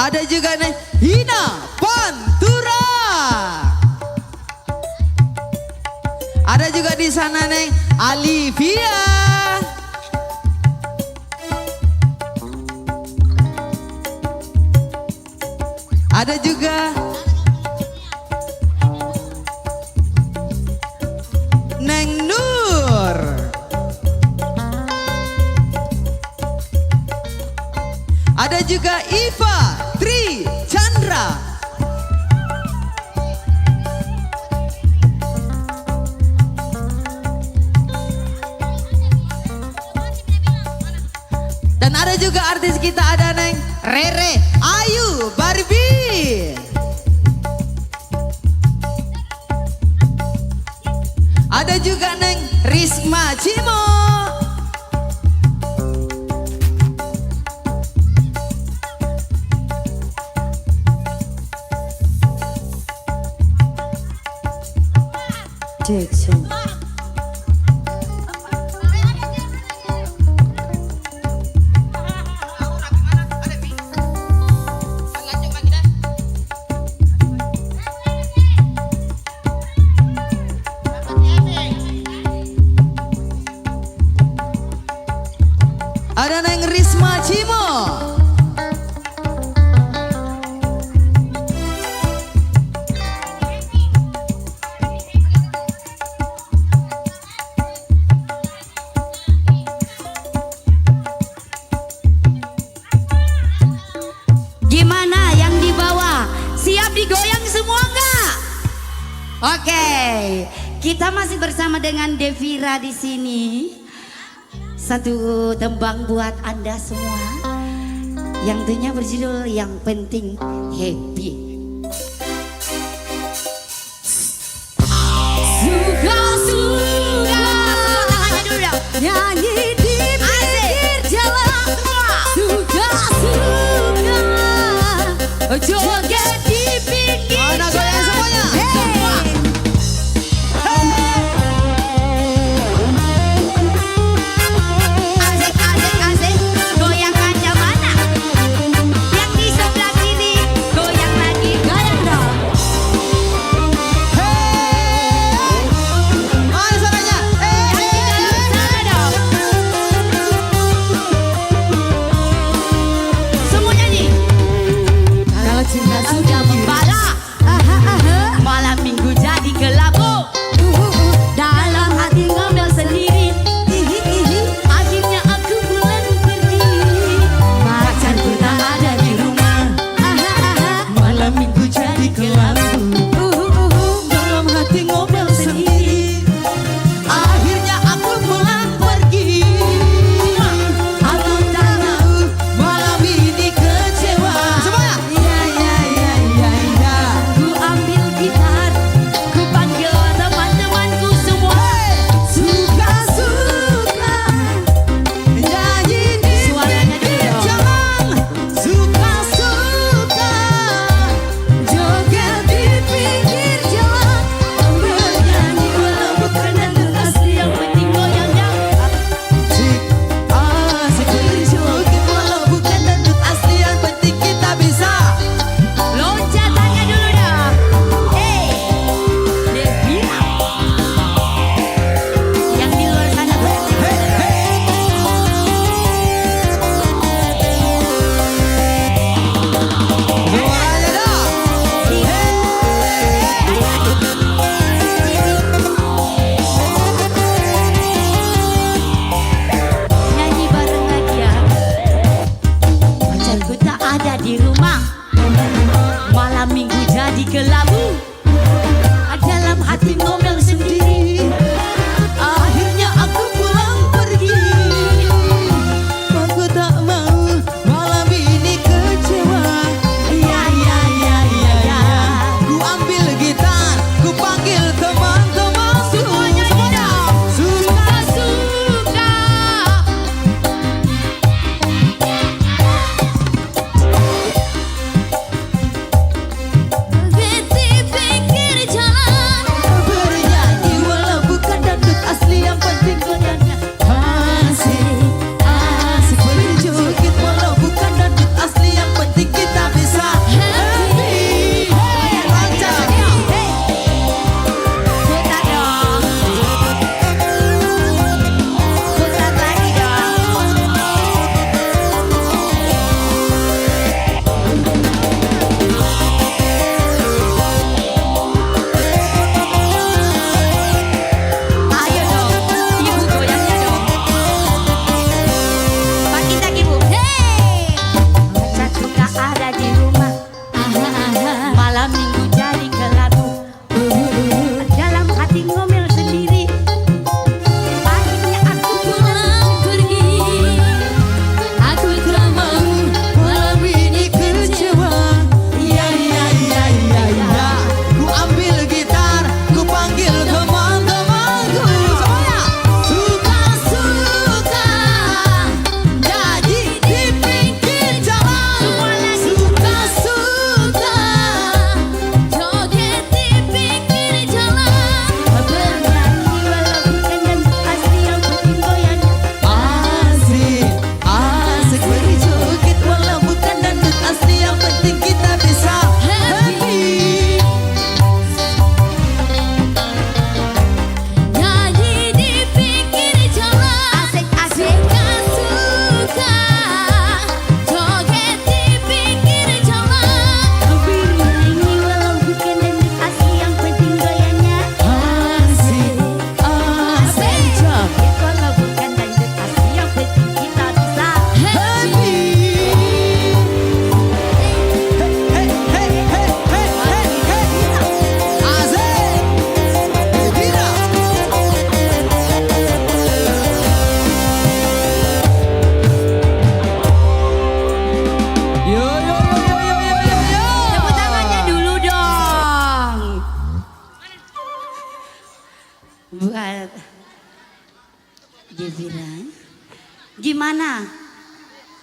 Ada juga nih Hina Pantura. Ada juga di sana nih Alivia. Ada juga Neng Nur. Ada juga Iva Tri Chandra. Dan ada juga artis kita, ada Neng Rere Ayu Barbie. Ada juga Neng Risma Cimo. Jackson. Ada Neng Risma Cimo. Gimana yang di bawah? Siap digoyang semua nggak? Oke, kita masih bersama dengan Devira di sini. Satu tembang buat Anda semua yang tentunya berjudul Yang Penting Happy. Suka-suka, nyanyi di pinggir jalan. Suka-suka, joget di pinggir Mana goyang jalan. semuanya? Asik, goyang macam mana? Yang di sebelah kiri, goyang lagi, goyang dong. Mana suaranya? Yang di dalam sana dong. buat Devira. Gimana?